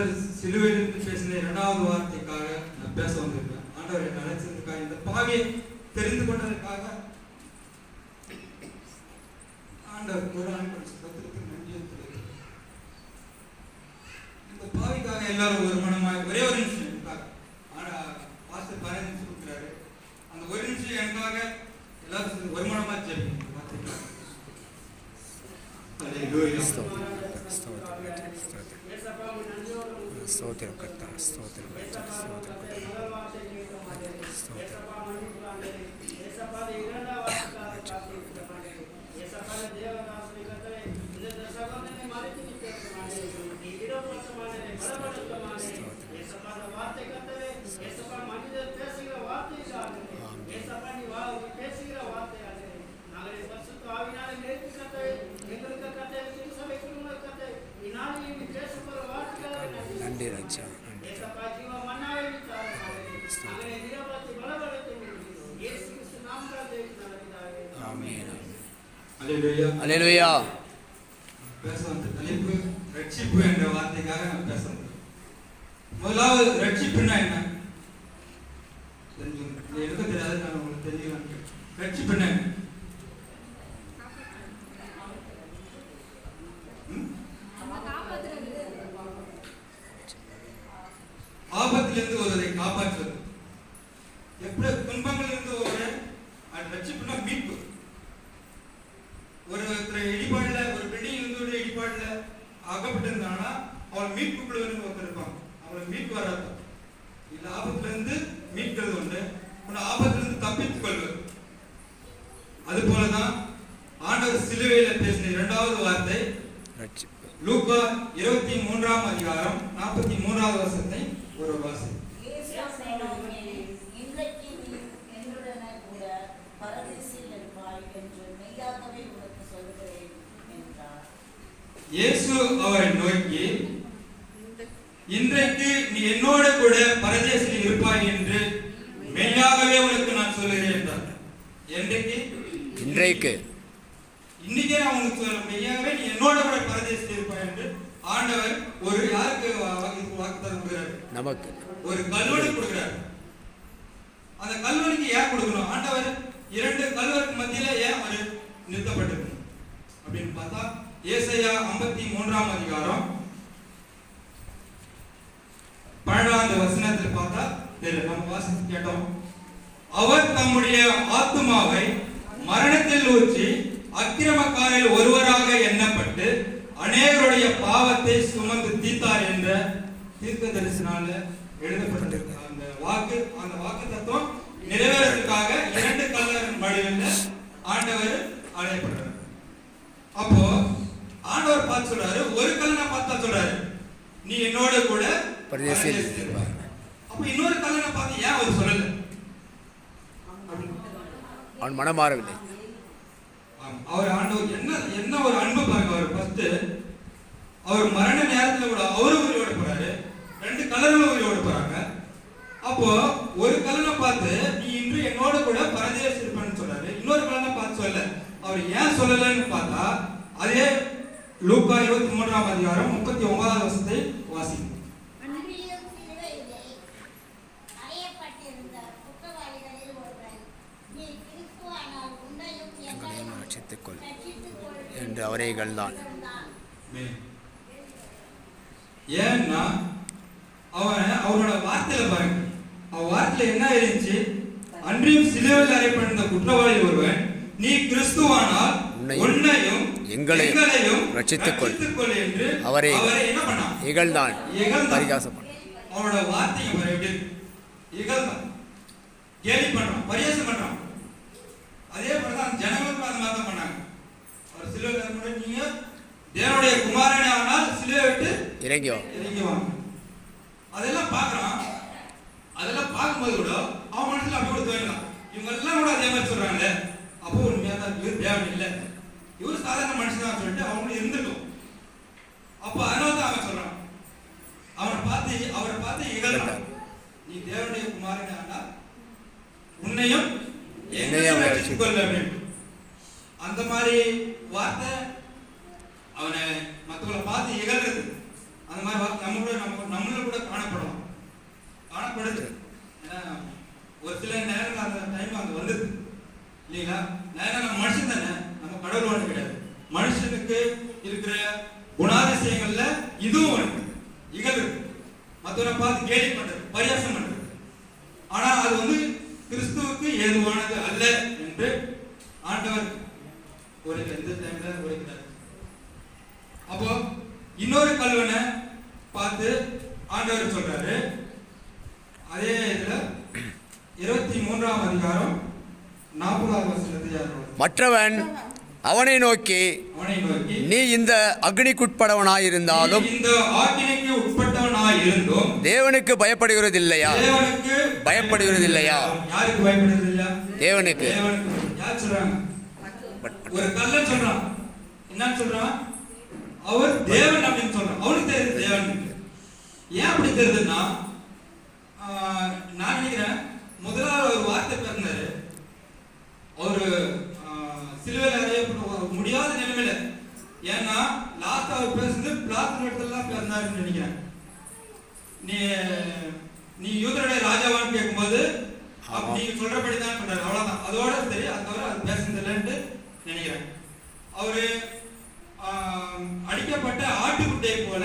ஆண்டவர் சிலுவையிலிருந்து பேசின இரண்டாவது வார்த்தைக்காக நான் பேச வந்திருக்கேன். ஆண்டவர் என்னை அழைச்சதுக்காக, இந்த பாவியை தெரிந்து கொண்டதற்காக ஆண்டவர் ஒரு ஆண்டு நன்றி. இந்த பாவிக்காக எல்லாரும் ஒரு மனமாய் ஒரே ஒரு நிமிஷம் எனக்காக பாஸ்டர் 15 நிமிஷம் கொடுக்குறாரு. அந்த ஒரு நிமிஷம் எனக்காக எல்லாரும் ஒரு மனமா ஜெபிக்கணும். స్తోత్రం కర్త స్తోత్రం நன்றி ராஜா. அல்லேலூயா. தலைப்பு ரட்சிப்பு என்ற வார்த்தைக்காக நான் பேச முடியும். முதலாவது ரட்சிப்புன்னா என்ன எனக்கு தெரியாது, நான் உங்களுக்கு தெரியும். ரட்சிப்பு என்ன? ஆபத்திலிருந்து ஒருவரை காப்பாற்றுவது. எப்படி துன்பங்களிலிருந்து ஒரு ரட்சிப்புனா மீட்பு. ஒருத்தர் இடிபாடுல, ஒரு பில்டிங் இருந்து ஒரு இடிபாடுல அகப்பட்டிருந்தாங்கன்னா அவள் மீட்பு குழுவினர் ஒருத்தர் இருப்பாங்க. அவளுக்கு மீட்பு வராது. இல்ல ஆபத்துல இருந்து மீட்கிறது ஒன்று, ஆபத்துல இருந்து தப்பித்துக் கொள்வது. அது போலதான் ஆண்டவர் சிலுவையில பேசின இரண்டாவது வார்த்தை லூக்கா 23ஆம் அதிகாரம் 43வது வசனத்தை ஒரு வாசி. இயேசு அவரை நோக்கி, இன்றைக்கு நீ என்னோட கூட பரதேசில் இருப்பாய் என்று மெய்யாகவே உனக்கு நான் சொல்லுகிறேன் என்றார். இன்றைக்கே நான் உனக்கு சொல்ல, மெய்யாகவே நீ என்னோட கூட பரதேசில் இருப்பாய் என்று ஆண்டவர் ஒரு யாருக்கு வாக்குத்தத்தம் கொடுக்கிறார்? நமக்கு ஒரு கல்வனை கொடுக்கிறார். அந்த கல்வனுக்கு ஏன் கொடுக்கணும்? ஆண்டவர் இரண்டு கல்வருக்கு மத்தியில ஏன் அவர் நிறுத்தப்பட்டிருக்கணும் அப்படின்னு பார்த்தா, ஏசாயா 53ஆம் அதிகாரம் 12வது வசனத்தில் பார்த்தா நம்ம வாசித்து கேட்டோம். அவர் தம்முடைய ஆத்துமாவை மரணத்தில் ஊற்றி அக்கிரமக்காரில் ஒருவராக எண்ணப்பட்டு அநேகருடைய பாவத்தை சுமந்து தீர்த்தார் என்ற தீர்க்க தரிசனால எழுதப்பட்டிருக்க அந்த வாக்கு தத்துவம் நிறைவேறதுக்காக இரண்டு கல்லரின் வடிவில் ஆண்டவர் அழையப்பட்டார். அப்போ ஆண்டவர் பார்த்து சொல்றாரு, ஒரு கல்லனை பார்த்தா சொல்றாரு, நீ என்னோட கூட பரதேசில் இருப்பாய். அப்ப இன்னொரு கல்லனை பார்த்து ஏன் அவர் சொல்லல? அவன் மனம் மாறவில்லை. அவர் ஆண்டவர் என்ன ஒரு அன்பு பாருங்க. அவர் ஃபர்ஸ்ட் அவர் மரண நேரத்துல கூட அவரு உயிரோட போறாரு, ரெண்டு கல்லனும் உயிரோட போறாங்க. அப்போ ஒரு கல்லனை பார்த்து நீ இன்று என்னோட கூட பரதேசி இருப்பேன்னு சொல்றாரு, இன்னொரு கல்லனை பார்த்து சொல்ல. அவர் ஏன் சொல்லலன்னு பார்த்தா, அதே லூக்கா 23ஆம் அதிகாரம் 39வது வசனத்தை வாசிக்கும். என்று அவரைகள் தான். ஏன்னா அவரோட வார்த்தையில பாருங்க, அவன் வார்த்தையில என்ன இருந்துச்சு? அன்றியும் சிலுவையில் அறையப்பட்ட குற்றவாளி ஒருவன், நீ கிறிஸ்துவானால் உன்னையும் எங்களையும் ரட்சித்துக்கொள் என்று அவரை என்ன பண்ணான்? இகழ்ந்தான், பரிகாசப்பட்டான். அவனோட வார்த்தையை எப்படி இகழ்ந்தான், கேலி பண்றான், பரியாசம் பண்றான். அதே போலதான் ஜனங்களும் அந்த மாதிரி தான் பண்ணாங்க. அவர் சிலுவையில் நீங்க தேவனுடைய குமாரனே ஆனால் சிலுவை விட்டு இறங்கி வாங்க. அதெல்லாம் பார்க்கறான். அதெல்லாம் பார்க்கும்போது கூட அவன் மனசுல அப்படி கூட தோணலாம், இவங்க எல்லாம் கூட அதே மாதிரி சொல்றாங்களே, அப்போ உண்மையா தான் இவர் தேவன் இல்லை, இவர் சாதாரண மனுஷன் தான் சொல்லிட்டு அவங்களும் இருந்துட்டோம். அப்போ அதனால தான் அவன் சொல்றான், அவரை பார்த்து இகழ்றான், நீ தேவனுடைய குமாரனே ஆனால் உன்னையும் என்னையும் ரட்சித்துக்கொள்ள வேண்டும். அந்த மாதிரி வார்த்தை அவனை மற்றவங்களை பார்த்து இகழ்றது, அந்த மாதிரி வார்த்தை நம்ம இதுவும் ஒன்று. இகழ்வு, மற்றவரை பார்த்து கேலி பண்றது, பரியாசம் பண்றது. ஆனா அது வந்து கிறிஸ்துவுக்கு ஏதுவானது அல்ல என்று ஆண்டவர் ஒரு எந்த டைம்ல உரைக்கிறார். அப்போ இன்னொரு கல்வனை பார்த்து ஆண்டவர் சொல்றாரு. அதே இதுல 23ஆம் அதிகாரம் 40ஆவது வசனத்தை மற்றவன் அவனை நோக்கி நீ இந்த அக்னிக்குட்பட்டவனாயிருந்தாலும் இந்த ஆக்கினைக்கு உட்பட்டவனாயிருந்தும் தேவனுக்கு பயப்படுகிறதில்லையா? பயப்படுகிறதில்லையா? யாருக்கு பயப்படுகிறதில்லையா? தேவனுக்கு. யார் சொல்றாங்க? ஒரு கள்ளன் சொல்றான். என்ன சொல்றான்? அவர் தேவன் அப்படின்னு சொல்றான். அவனுக்கு தெரியுது தேவன். ஏன் அப்படி தெரியுதுன்னா, நான் நினைக்கிறேன் முதலாவது ஒரு வார்த்தை பேசினாரு. ஒரு சிலுவையில் அறையப்பட்ட முடியாத நிலைமையில, ஏன்னா லாஸ்ட் அவர் பேசுறது பிளாத்தின் இடத்துல தான் பேசினாருன்னு நினைக்கிறேன். நீ யூதருடைய ராஜாவான்னு கேட்கும்போது நீங்க சொல்றபடிதான் சொல்றாரு. அவ்வளவுதான், அதோட சரி. அது தவிர அது பேசுறதில்லைன்னு நினைக்கிறேன். அவரு அடிக்கப்பட்ட ஆட்டுக்குட்டையை போல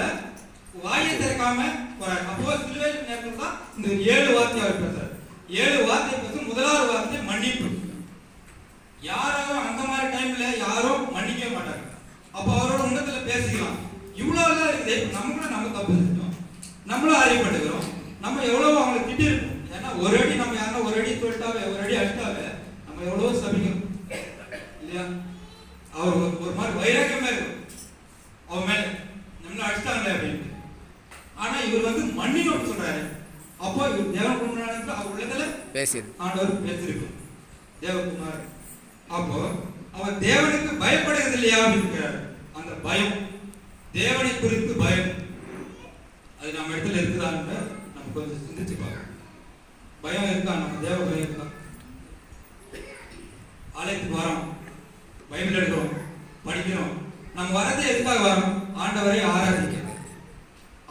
வாயை திறக்காம போறாரு. அப்போ சிலுவை நேரத்தில் தான் இந்த 7 வார்த்தை அவர் பேசுறாரு. 7 வார்த்தை பேசும். முதலாவது வார்த்தை மன்னிப்பு. யாரும் அந்த மாதிரி டைம்ல யாரும் மன்னிக்க மாட்டாங்க. அப்ப அவரோட உன்னத்துல பேசிக்கலாம். இவ்வளவுதான் இருக்குது. நம்ம கூட நம்ம தப்பு செஞ்சோம், நம்மளும் அறியப்பட்டுக்கிறோம். நம்ம எவ்வளவு அவங்களை திட்டி இருக்கோம். ஏன்னா ஒரு அடி நம்ம யாரா ஒரு அடி தொட்டாவே ஒரு அடி அடித்தாவே நம்ம எவ்வளவு சபிக்கிறோம் இல்லையா? அவர் ஒரு மாதிரி வைராக்கியமா இருக்கும் அவன் மேல, நம்மள அடிச்சிட்டாங்களே அப்படின்னு. ஆனா இவர் வந்து மன்னிப்பு சொல்றாரு. அப்போ இவர் தேவகுமாரனுக்கு அவர் உள்ளத்துல ஆண்டவர் பேசியிருக்கும் தேவகுமார். அப்போ அவர் தேவனுக்கு பயப்படுகிறது இல்லையா அப்படின்னு. அந்த பயம், தேவனை குறித்து பயம், அது நம்ம இடத்துல இருக்குதான்னு நம்ம கொஞ்சம் சிந்திச்சு பார்க்கணும். பயம் இருக்கா? நம்ம தேவ பயம் இருக்கா? ஆலயத்துக்கு வரோம், பைபிள் எடுக்கிறோம், படிக்கிறோம். நம்ம வரது எதுக்காக வரோம்? ஆண்டவரை ஆராதிக்க.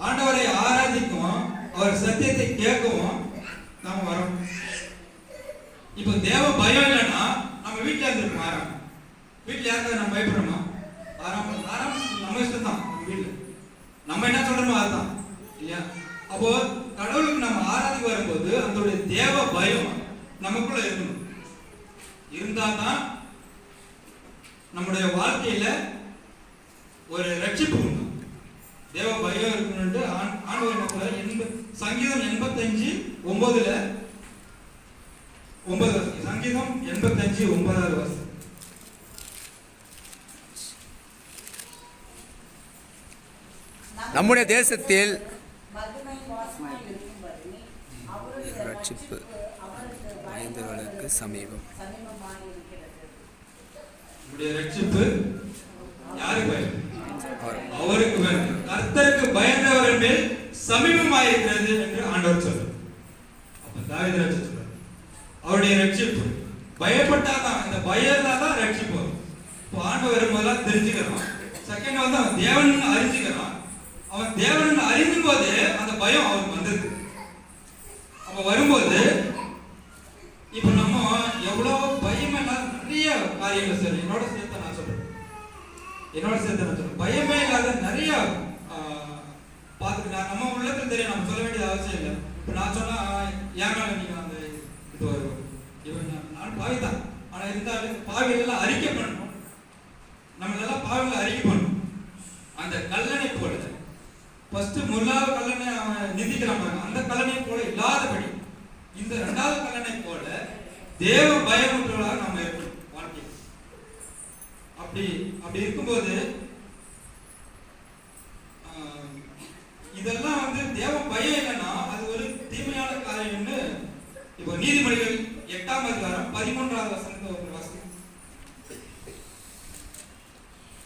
ஆண்டவரை ஆராதிக்கவும் அவர் சத்தியத்தை கேட்கவும் நாம வரோம். இப்போ தேவ பயம் இல்லைன்னா நம்ம வீட்டில் இருந்துருக்கோம். ஆறாம் வீட்டில் யாருக்காவது நம்ம பயப்படுறோமா? ஆறாம் நம்ம இஷ்டம் தான். வீட்டில் நம்ம என்ன சொல்றோமோ அதுதான் இல்லையா? அப்போ கடவுளுக்கு நம்ம ஆராதிக்க வரும்போது அதோடைய தேவ பயம் நமக்குள்ள இருக்கணும். இருந்தா தான் நம்முடைய வாழ்க்கையில ஒரு ரட்சிப்பு உண்டு. தேவ பயம் இருக்கணும்னு ஆண்டவர் என்ன சொல்றாரு? சங்கீதம் 85:9 சங்கீதம் 85:9 நம்முடைய தேசத்தில் ரட்சிப்பு பயந்தவர்களுக்கு சமீபம். அவருக்கு கர்த்தருக்கு பயந்தவர்கள் மேல் சமீபமாயிருக்கிறது என்று ஆண்டவர் சொல்றார். அப்ப தாவீது ராஜா சொல்றார் அவருடைய ரட்சிப்பு பயப்பட்டாதான், இந்த பயம்தான் ரட்சிப்பு. இப்போ ஆண்டவர் முதல்ல தெரிஞ்சுக்கிறான். செகண்ட் வந்து அவன் தேவன் அறிஞ்சுக்கிறான். அவன் தேவன் அறியும் போது அந்த பயம் அவனுக்கு வந்தது. அப்ப வரும்போது இப்ப நம்ம எவ்வளவு பயம் இல்லாத நிறைய காரியங்கள் சரி என்னோட சேர்த்து நான் சொல்றேன். பயமே இல்லாத நிறைய பார்த்துக்கிட்டா நம்ம உள்ளத்துல தெரியும். நம்ம சொல்ல வேண்டியது அவசியம் இல்லை. இப்ப நான் சொன்னா ஏனால நீங்க அந்த இது வரும் இவன் நான் பாவிதான். ஆனா இருந்தாலும் பாவியெல்லாம் அறிக்கை பண்ணணும். நம்மளெல்லாம் பாவிகளை அறிக்கை பண்ணணும். அந்த கல்லணை போல ஃபர்ஸ்ட் முதலாவது கல்லணை அவன் நிந்திக்கிறான். அந்த கல்லணை போல இல்லாதபடி இந்த 2வது கல்லணை போல தேவ பயமுற்றவர்களாக நம்ம இருக்கணும் வாழ்க்கை. அப்படி இருக்கும்போது இதெல்லாம் வந்து தேவ பயம் இல்லைன்னா அது ஒரு தீமையான காரியம்னு இப்போ நீதிமொழிகள் 8ஆம் அதிகாரம் 13வது வசனத்தை வாசி.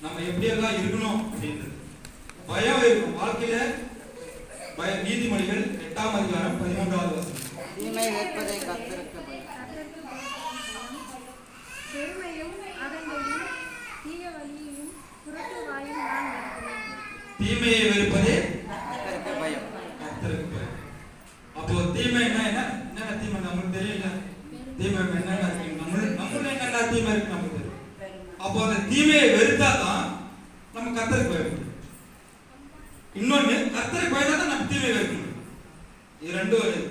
நம்ம எப்படியெல்லாம் இருக்கணும் அப்படின்றது பயம் இருக்கும் வாழ்க்கையில. நீதிமொழிகள் 8ஆம் அதிகாரம் 13வது வசனம். தீமை ஏற்பதை கர்த்தருக்கு பயம். தீமையை வெறுப்பதே கர்த்தருக்கு பயம். அப்போ தீமை என்ன தீமை நமக்கு தெரியல. தீமை என்னென்ன இருக்கு நம்மளும் என்னென்ன தீமை இருக்கு நமக்கு தெரியும். அப்போ அந்த தீமையை வெறுத்தாதான் நம்ம கர்த்தருக்கு பயப்படும். இன்னொன்னு கர்த்தருக்கு பயந்தா தான் நம்ம தீமையை வெறுக்கணும். இது ரெண்டும் வருது.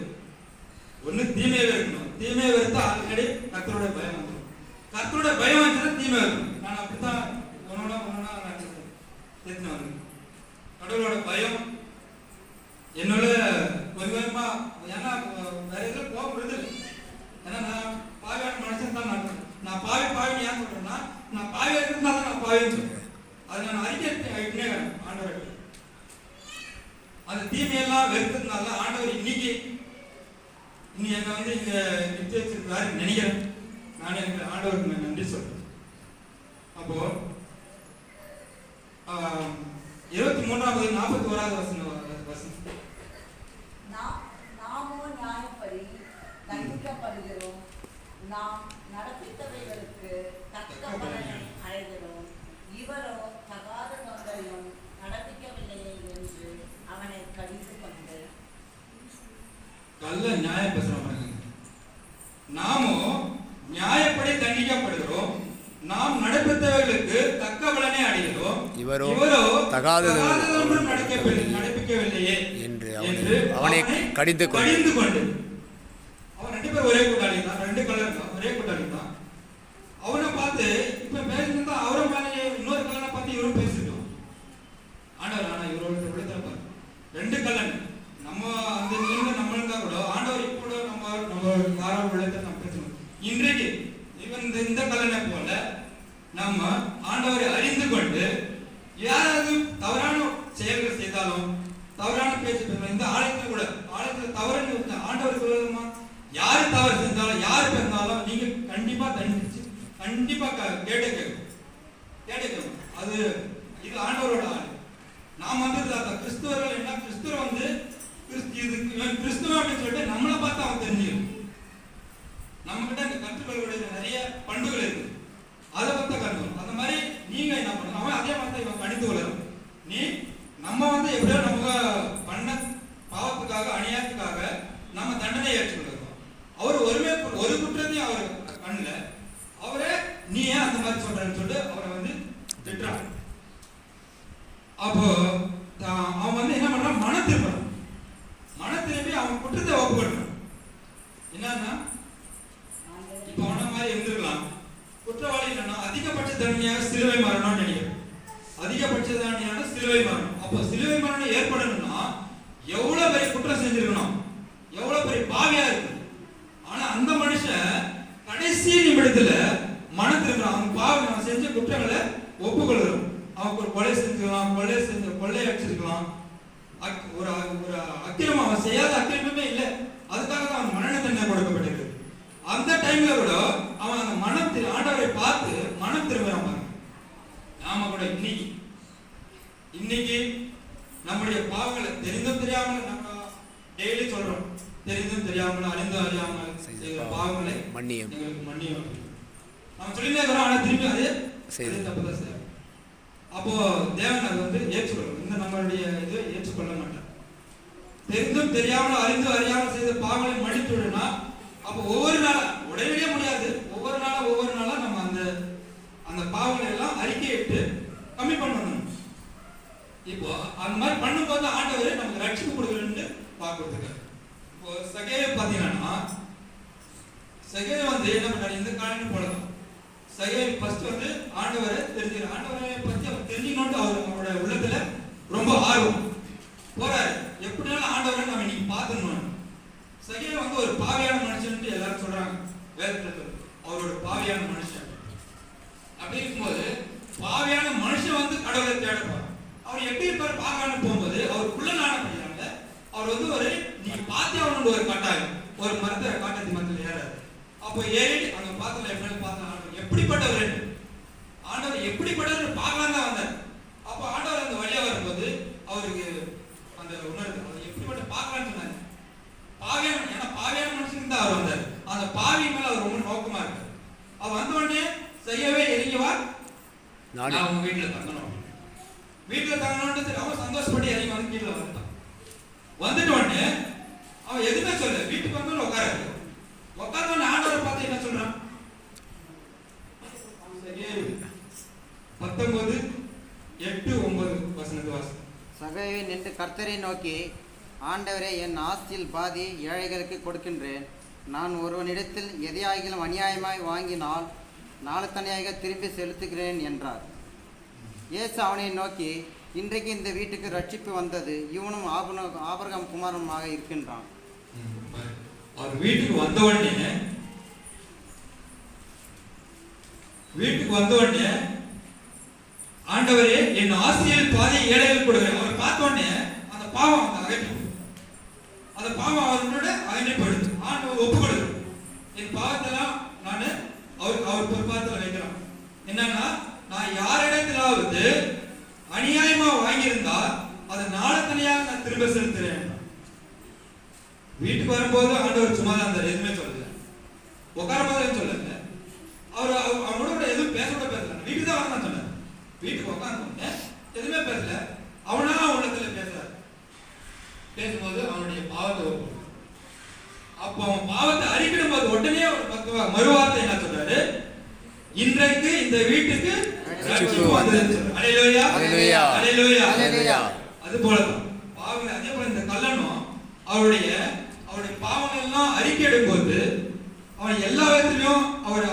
ஒண்ணு தீமையை வெறுக்கணும். தீமையை வெறுத்தா ஆல்ரெடி கர்த்தரோட பயம் வந்துடும். கர்த்தரோட பயம் வந்துச்சுன்னா தீமை வெறுக்கணும். நான் அப்படித்தான் ஒன்னொன்னா நான் தெரிஞ்சு வந்தேன். கடவுளோட பயம் என்னோட கொஞ்சமா, ஏன்னா வேற எதுவும் போக முடியல. ஏன்னா நான் பாவியான மனுஷன் தான் நான் பாவி ஏன் சொல்றேன்னா, நான் பாவியா இருந்தா தான் நான் பாவின்னு சொல்றேன். அதை நான் அறிக்கை ஆண்டவர் அந்த தீமையெல்லாம் வெறுத்ததுனால ஆண்டவர் இன்னைக்கு என்ன வந்து இங்க நிறுத்தி வச்சிருக்காரு நினைக்கிறேன். நான் எனக்கு ஆண்டவருக்கு நான் நன்றி சொல்றேன். அப்போ 23வது 41வது வசனம் நாமோ நியாயப்படி தண்டிக்கப்படுகிறோம், நாம் நடப்பித்தவைகளுக்கு தக்க பலனை அடைகிறோம், இவரோ தகாத தொந்தரையும் நடப்பிக்கவில்லையே என்று அவனை கடிந்து கொண்டு. நல்ல நியாயம் பேசுறோம். நாமோ நியாயப்படி தண்டிக்கப்படுகிறோம், நாம் நடப்பித்தவர்களுக்கு தக்க பலனை அடைகிறோம், இவரோ தகாததொன்றும் நடப்பிக்கவில்லையே என்று அவனை கடிந்து கொண்டு. அவன் ரெண்டு பேரும் ஒரே கூட்டாளி தான், ரெண்டு கலர் தான், ஒரே கூட்டாளி தான். அவனை பார்த்து இப்ப பேசினா அவரை மேலே இன்னொரு கலனை பார்த்து இவரும் பேசிட்டோம். ஆண்டவர் ஆனா இவரோட விடுதலை ரெண்டு கலன் நம்ம அந்த நீங்க நம்மளும் தான் கூட ஆண்டவர் இப்போ நம்ம யாரோ விழுத்த நம்ம பேசணும். இன்றைக்கு இவன் இந்த கலனை போல நம்ம ஆண்டவரை அறிந்து கொண்டு யாராவது தவறான செயல்கள் செய்தாலும், தவறான பேச்சு பேசணும். இந்த ஆலயத்துல தவறு ஆண்டவர் சொல்லுமா, யாரு தவறு செஞ்சாலும் யாரு பேசினாலும் நீங்க கண்டிப்பா தண்டிச்சு கண்டிப்பா கேட்டு கேட்கணும். அது இது ஆண்டவரோட ஆள். நாம் வந்து கிறிஸ்துவர்கள் என்ன, கிறிஸ்துவர் வந்து கிறிஸ்துவ அப்படின்னு சொல்லிட்டு நம்மளை பார்த்து அவன் தெரிஞ்சுக்கணும். நம்ம கிட்ட இந்த கற்றுக்கொள்ளக்கூடிய நிறைய பண்புகள் இருக்கு, அதை பார்த்து கற்றுக்கணும். அந்த மாதிரி நீங்க என்ன பண்ணணும், அவன் அதே மாதிரி இவன் கணித்து கொள்ளணும். நம்ம வந்து எப்படியோ நம்ம பண்ண பாவத்துக்காக அநியாயத்துக்காக நம்ம தண்டனை ஏற்றுக்கொள்கிறோம். அவர் ஒரு குற்றத்தையும் அவர் பண்ணல, அவரே நீ ஏன் அந்த மாதிரி சொல்றன்னு சொல்லிட்டு அவரை வந்து திட்டுறான். அப்போ அவன் வந்து என்ன பண்றான், மன திரும்பி அவன் குற்றத்தை ஒப்புக்கொள்றான். என்னன்னா இப்ப அவன மாதிரி இருந்திருக்கலாம். குற்றவாளி என்னன்னா அதிகபட்ச தண்டனையாக சிலுவை மரணம்னு நினைக்கிறேன். அதிகபட்ச தண்டனையான சிலுவை மரணம். அப்போ சிலுவை மரணம் ஏற்படணும்னா எவ்வளவு பெரிய குற்றம் செஞ்சிருக்கணும், எவ்வளவு பெரிய பாவியா இருக்கு. ஆனா அந்த மனுஷன் கடைசி நிமிடத்துல மன திரும்புறான். அவன் பாவி அவன் செஞ்ச குற்றங்களை ஒப்புக்கொள்கிறோம். அவன் ஒரு கொலை செஞ்சிருக்கலாம், கொள்ளை அடிச்சிருக்கலாம், ஒரு அக்கிரமம் அவன் செய்யாத அக்கிரமே இல்லை, அதுக்காக தான் அவன் மரண தண்டனை கொடுக்கப்பட்டிருக்கு. அந்த டைம்ல கூட அவன் அந்த ஆண்டவரை பார்த்து மனம் திரும்புறான். நாம கூட இன்னைக்கு நம்முடைய பாவங்களை தெரிந்தும் தெரியாமல் நம்ம டெய்லி சொல்றோம், தெரிந்தும் தெரியாமல் அறிந்தும் அறியாமல் செய்கிற பாவங்களை மன்னியும் நம்ம சொல்லினே வரோம். ஆனா திரும்பி அதே தப்புதான் செய்யறோம். அப்போ தேவன் அது வந்து ஏற்றுக்கொள்ளும். இந்த நம்மளுடைய இது ஏற்றுக்கொள்ள மாட்டார். தெரிந்தும் தெரியாமல் அறிந்தும் அறியாமல் செய்த பாவங்களை மன்னித்துவிடுனா அப்போ ஒவ்வொரு நாளும் உடனடியே முடியாது, ஒவ்வொரு நாளா நம்ம அந்த பாவங்களை எல்லாம் அறிக்கையிட்டு கம்மி பண்ணணும். இப்போ அந்த மாதிரி பண்ணும்போது ஆண்டவர் நமக்கு ரட்சிப்பு கொடுக்கணும்னு பார்க்கறதுக்கு. இப்போ சகேவை பார்த்தீங்கன்னா சகேவை வந்து என்ன பண்ணாரு, இந்த காலையில் போடலாம். சகேவை ஃபர்ஸ்ட் வந்து ஆண்டவரை தெரிஞ்சுக்கிறார். ஆண்டவரை பற்றி அவர் தெரிஞ்சுக்கணும்னு அவரோட உள்ளத்துல ரொம்ப ஆர்வம் போறாரு. எப்படினாலும் ஆண்டவரை நம்ம இன்னைக்கு பார்த்துடணும். சகேவை வந்து ஒரு பாவியான மனுஷன் எல்லாரும் சொல்றாங்க வேதத்துல, அவரோட பாவியான மனுஷன். அப்படி இருக்கும்போது பாவியான மனுஷன் வந்து கடவுளை தேடுவார். அவர் எப்படி இருப்பார் பாவியான போகும்போது அவருக்குள்ள நாடப்படுறாங்க. அவர் வந்து ஒரு நீங்க பார்த்தே அவனோட ஒரு கட்டாயம், ஒரு மரத்தை காட்டத்தி மரத்தில் ஏறாரு. அப்போ ஏறி அங்க பார்த்தல எப்படி பார்த்தா எப்படிப்பட்டவர், ஆண்டவர் எப்படிப்பட்டவர் பார்க்கலாம் தான் வந்தார். அப்போ ஆண்டவர் அந்த வழியா வரும்போது அவருக்கு அந்த உணர்வு அவர் எப்படிப்பட்ட பார்க்கலான்னு சொன்னாங்க. பாவியான, ஏன்னா பாவியான மனுஷனுக்கு தான் அவர் வந்தார். அந்த பாவி மேல அவர் ரொம்ப நோக்கமா இருக்கார். அவர் வந்த உடனே செய்யவே இறங்கிவா, நான் அவங்க வீட்டுல தங்கணும், வீட்டுல தங்கணும்னு அவன் சந்தோஷப்பட்டு இறங்கி வந்து கீழே வந்துட்டான். வந்துட்ட உடனே அவன் எதுவுமே சொல்ல, வீட்டுக்கு வந்து உட்காராரு. உட்கார்ந்து ஆண்டவரை பார்த்து என்ன சொல்றான், 19:8-9 வசனத்து வாசம். சகோவே நின்று கர்த்தரை நோக்கி, ஆண்டவரே, என் ஆஸ்தியில் பாதி ஏழைகளுக்கு கொடுக்கின்றேன். நான் ஒருவனிடத்தில் எதையாகிலும் அநியாயமாய் வாங்கினால் நாளத்தனையாக திரும்பி செலுத்துகிறேன் என்றார். இயேசு அவனை நோக்கி, இன்றைக்கு இந்த வீட்டுக்கு ரட்சிப்பு வந்தது, இவனும் ஆபிரகாம் குமாரனுமாக இருக்கின்றான். அவர் வீட்டுக்கு வந்த உடனே ஆண்டவரே, என் ஆஸ்தியில் பாதி ஏழைகளுக்கு கொடுக்கிறேன். அவர் பார்த்த உடனே அந்த பாவம் அகற்றி, அந்த பாவம் அவர்களோட அகற்றப்படுது. ஆண்டவர் ஒப்பு கொடுக்குறேன், என் பாவத்தெல்லாம் நான் அவர் பொறுப்பாத்துல வைக்கிறேன். என்னன்னா, நான் யாரிடத்திலாவது அநியாயமா வாங்கியிருந்தா அதை நாளத்தனையாக நான் திரும்ப செலுத்துறேன். வீட்டுக்கு வரும்போது ஆண்டவர் சும்மா தான் இருந்தார், எதுவுமே சொல்லல. உட்காரும் போது சொல்லல, அவனோட எதுவும் பேசக்கூட பேசல. வீட்டுக்கு தான் வரணும் சொன்னார். வீட்டுக்கு உட்கார்ந்து எதுவுமே பேசல. அவனா உள்ளத்துல பேசுறாரு. பேசும்போது அவனுடைய பாவத்தை அப்போ அவன் பாவத்தை அறிக்கிடும் போது உடனே ஒரு மறுவார்த்தை என்ன சொல்றாரு, இன்றைக்கு இந்த வீட்டுக்கு ரட்சிப்பு வந்தது. அல்லேலூயா, அல்லேலூயா, அல்லேலூயா. அது போலதான் பாவங்கள். அதே போல இந்த கல்லனும் அவருடைய பாவங்கள் எல்லாம் அறிக்கையிடும் போது அவன் எல்லா விதத்திலும் அவர்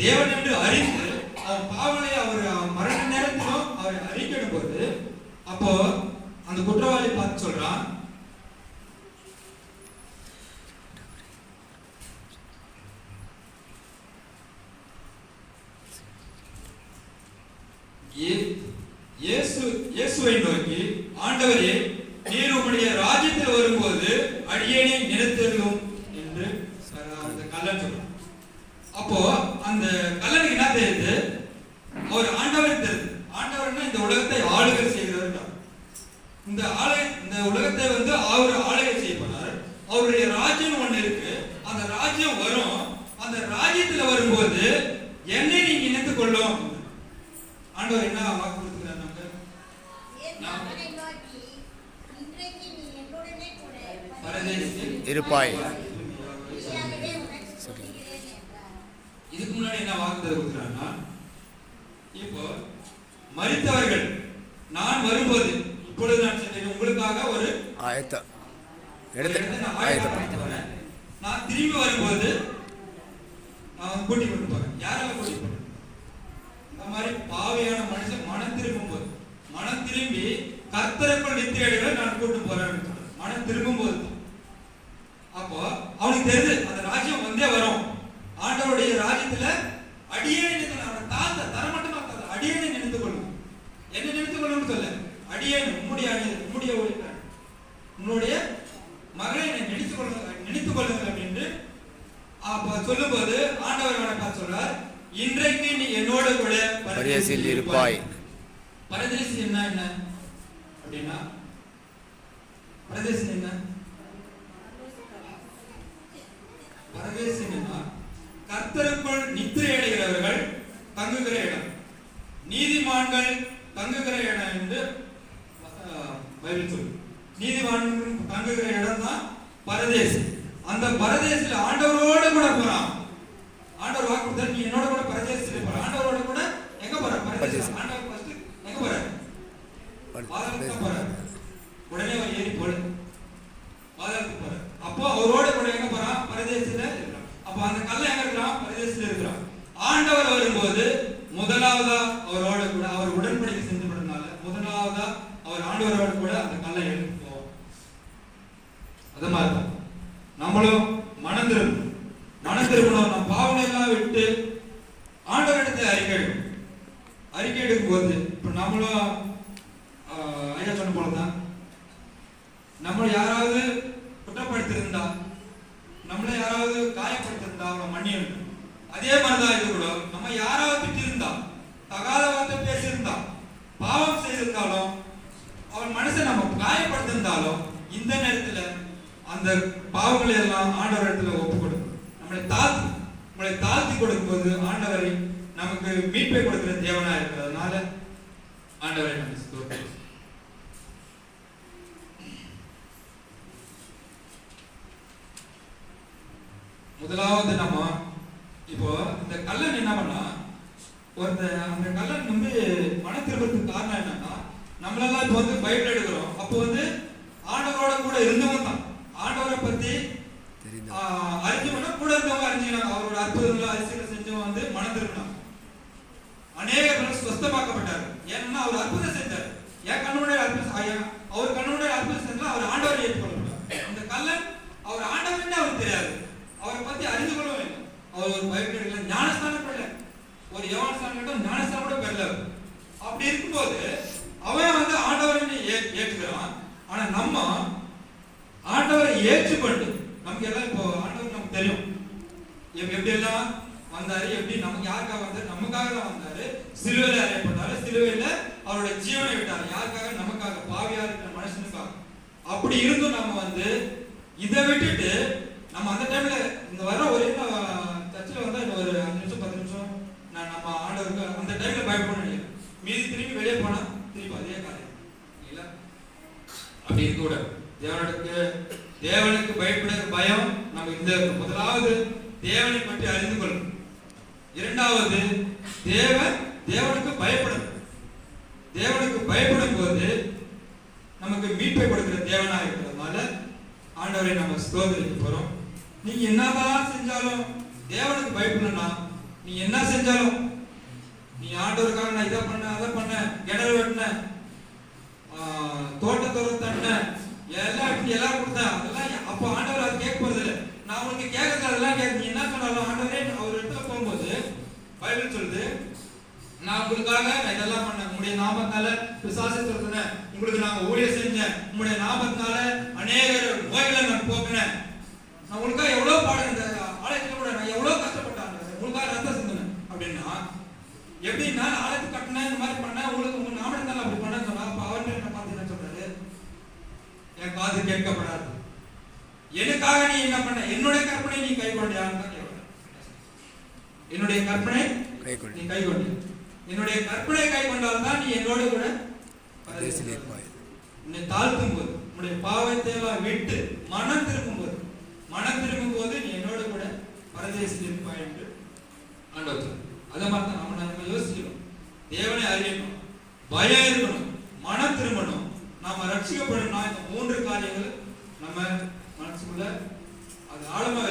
தேவன் என்று அறிந்து அவன் பாவங்களை அவர் மரண நேரத்திலும் அவர் அறிக்கையிடும் போது அப்போ அந்த குற்றவாளி பார்த்து சொல்றான், இயேசுவை நோக்கி, ஆண்டவரே, நீர் உம்முடைய ராஜ்யத்தில் வரும்போது அடியேனை நினைத்தருளும் என்று அந்த கல்லன் சொல்றான். அப்போ அந்த கல்லனுக்கு என்ன தெரியுது, அவர் ஆண்டவர் தெரியுது. ஆண்டவர்னா இந்த உலகத்தை ஆளுகை செய்கிறவர். இந்த உலகத்தை அவர் ஆளுகை செய்ய போனார். அவருடைய ராஜ்யம் ஒண்ணு இருக்கு. அந்த ராஜ்யம் வரும். அந்த ராஜ்யத்துல வரும்போது என்னை நீங்க நினைத்துக் கொள்ளும். ஆண்டவர் என்ன வாக்கு கொடுக்கிறார்? இருப்பாய். இதுக்கு முன்னாடி என்ன வாக்கு கொடுக்கிறான்னா, இப்போ மரித்தவர்கள் நான் வரும்போது, இப்பொழுது நான் சென்றேன் உங்களுக்காக ஒரு ஆயத்தம் நான் திரும்பி வரும்போது நான் கூட்டி கொண்டு போறேன். யாரெல்லாம் கூட்டி போறேன்? இந்த மாதிரி பாவியான மனுஷன் மனம் திரும்பி கர்த்தருக்குள் நித்திரைகளை நான் கூட்டு போறேன். மனம் திரும்பும் போது அப்போ அவனுக்கு தெரியுது அந்த ராஜ்யம் வந்தே வரும். ஆண்டவருடைய ராஜ்யத்துல அடியேனை தாழ்ந்த தரமட்டமா அடியேனை நினைத்துக் கொள்ளும். என்ன நினைத்துக் கொள்ளும் சொல்ல, அடியேன் உம்முடைய உன்னுடைய மகளை நினைத்துக் கொள்ளுங்கள் அப்படின்னு அப்ப சொல்லும் போது ஆண்டவர் சொல்றார், இன்றைக்கு நீ என்னோட கூட பரதேசில் இருப்பாய். பரதேசி என்ன அப்படின்னா, பரதேசி என்ன? பரதேசி கர்த்தருக்குள் நித்திரை அடைகிறவர்கள் தங்குகிற இடம், நீதிமான்கள் தங்குகிற இடம் என்று பைபிள் சொல்லு. நீதிமான்கள் தங்குகிற இடம் தான் பரதேசி. அந்த பரதேசில ஆண்டவரோட கூட போறான். ஆண்டவர் வாக்கு கொடுத்தார், நீ என்னோட கூட பரதேசில போற. ஆண்டவரோட கூட எங்க போற? பரதேசி. ஆண்டவர் ஃபர்ஸ்ட் எங்க போற? பாதாளத்துக்கு போற. உடனே அவர் ஏறி போல பாதாளத்துக்கு போற. அப்போ அவரோட கூட எங்க போறான்? பரதேசில இருக்கிறான். அப்ப அந்த கல்ல எங்க இருக்கிறான்? பரதேசில இருக்கிறான். ஆண்டவர் வரும்போது முதலாவதா அவரோட கூட அவர் உடன்படிக்கை செஞ்சு பண்ணனால முதலாவதா அவர் ஆண்டவரோட கூட அந்த கல்லை எடுத்து போவோம். அது மாதிரி நம்மளும் மனம் திரும்பணும். நம்ம பாவனை எல்லாம் விட்டு ஆண்டவரிடத்தை அறிக்கை எடுக்கும் போது இப்ப நம்மளும் ஐயா சொன்ன போலதான், நம்மளை யாராவது குற்றப்படுத்திருந்தா, நம்மளை யாராவது காயப்படுத்திருந்தா அவனை மன்னியணும். அதே மாதிரிதான் இது கூட, நம்ம யாராவது திட்டிருந்தா, தகாத வார்த்தை பேசியிருந்தா, பாவம் செய்திருந்தாலும், அவன் மனசை நம்ம காயப்படுத்திருந்தாலும், இந்த நேரத்துல அந்த பாவங்களை எல்லாம் ஆண்டவர் இடத்துல ஒப்பு கொடுக்கும். நம்மளை தாழ்த்தி கொடுக்கும் போது ஆண்டவரை நமக்கு மீட்பை கொடுக்கிற தேவனா இருக்கிறதுனால ஆண்டவரை நம்ம ஸ்தோத்திரம். முதலாவது நம்ம இப்போ இந்த கல்லன் என்ன பண்ணா, அந்த கல்லன் மன திரும்பத்துக்கு காரணம் என்னன்னா, நம்மளெல்லாம் இப்போ வந்து பைபிள் எடுக்கிறோம். அப்போ வந்து ஆண்டவரோட கூட இருந்தவங்க தான் ஆண்டவரை பத்தி அறிஞ்சவங்க கூட இருந்தவங்க அறிஞ்சுக்கிறாங்க. அவரோட அற்புதங்களை அதிசயங்களை செஞ்சவங்க வந்து மனம் திரும்பினாங்க. அநேகர்கள் சுஸ்தமாக்கப்பட்டாரு. ஏன்னா அவர் அற்புதம் செஞ்சார். ஏன் கண்ணுடைய அற்புதம், அவர் கண்ணுடைய அற்புதம் செஞ்சா அவர் ஆண்டவரை ஏற்றுக்கொள்ள. அந்த கல்லன் அவர் ஆண்டவர்னு அவருக்கு தெரியாது. அவரை பத்தி அறிந்து கொள்ள வேண்டும். அவர் ஒரு பைபிள் எடுக்கல, ஞானஸ்தானம் பெறல. ஒரு யோவான்ஸ்தானம் கேட்டா ஞானஸ்தானம் கூட பெறல. அப்படி இருக்கும்போது அவன் வந்து ஆண்டவரை ஏற்றுக்கிறான். ஆனா நம்ம ஆண்டவரை ஏற்றுக்கொண்டு நமக்கு எல்லாம் இப்போ ஆண்டவர் நமக்கு தெரியும் எப்படி எல்லாம் வந்தாரு, எப்படி நமக்கு யாருக்காக வந்தாரு, நமக்காக தான் வந்தாரு. சிலுவையில அறையப்பட்டாரு, சிலுவையில அவருடைய ஜீவனை விட்டாரு. யாருக்காக? நமக்காக, பாவியா இருக்கிற மனுஷனுக்காக. அப்படி இருந்தும் நம்ம வந்து இதை விட்டுட்டு நம்ம அந்த டைம்ல இந்த வர ஒரு சர்ச்சில் வந்தா இன்னும் ஒரு 5 நிமிஷம் 10 நிமிஷம் நான் நம்ம ஆண்டவருக்கு அந்த டைம்ல பயப்படணும் நினைக்கிறேன். மீதி திரும்பி வெளியே போனா திரும்பி அதே காரியம் இல்ல. அப்படி இருக்க கூடாது. தேவனுக்கு பயப்படுகிற பயம் நம்ம இந்த முதலாவது தேவனை பற்றி அறிந்து கொள்ளணும். இரண்டாவது தேவனுக்கு பயப்படணும். தேவனுக்கு பயப்படும் போது நமக்கு மீட்பை கொடுக்கிற தேவனா இருக்கிறதுனால ஆண்டவரை நம்ம ஸ்தோத்திரிக்க போறோம். நீங்க என்னதான் செஞ்சாலும் தேவனுக்கு பயப்படணும்னா நீ என்ன செஞ்சாலும், நீ ஆண்டவருக்காக நான் இதை பண்ண அதை பண்ண கிணறு வெட்டின தோட்டத்தோர தண்ண எல்லாம் கொடுத்தேன் அதெல்லாம் அப்போ ஆண்டவர் அதை கேட்க போறது இல்லை. நான் உங்களுக்கு கேட்கறது அதெல்லாம் கேட்க நீ என்ன சொன்னாலும் ஆண்டவரே அவர் இடத்துல போகும்போது பைபிள் சொல்லுது நான் உங்களுக்காக நான் இதெல்லாம் பண்ணேன், உங்களுடைய நாமத்தால பிசாசை துரத்தினேன், உங்களுக்கு நாங்க ஊழியம் செஞ்சேன், உங்களுடைய நாமத்தால அநேக நோய்களை நான் போக்கினேன், நான் உங்களுக்காக எவ்வளவு பாடம் இந்த ஆலயத்துல கூட நான் எவ்வளவு கஷ்டப்பட்டாங்க, உங்களுக்காக ரத்தம் சிந்தினேன் அப்படின்னா எப்படின்னா ஆலயத்துக்கு கட்டினேன் இந்த மாதிரி பண்ணேன் உங்களுக்கு உங்க நாம இருந்தாலும் அப்படி பண்ண சொன்னா அப்ப அவர் என்ன பார்த்து என்ன சொல்றாரு, என் காது கேட்கப்படாது, எனக்காக நீ என்ன பண்ண, என்னுடைய கற்பனை நீ கை கொண்டியான்னு என்னுடைய கற்பனை நீ கை கொண்டியா, என்னுடைய கற்பனை கை கொண்டால் தான் நீ என்னோட கூட உன்னை தாழ்த்தும் போது உன்னுடைய பாவத்தை எல்லாம் விட்டு மனம் திரும்பும் போது நீ என்னோட கூட பரதேசில் இருப்பாய் என்று ஆண்டவர். அதை மாதிரி தான் நம்ம யோசிக்கணும். தேவனை அறியணும், பயம் இருக்கணும், மனம் திரும்பணும். நாம ரட்சிக்கப்படணும்னா இந்த 3 காரியங்கள் நம்ம மனசுக்குள்ள அது ஆழமா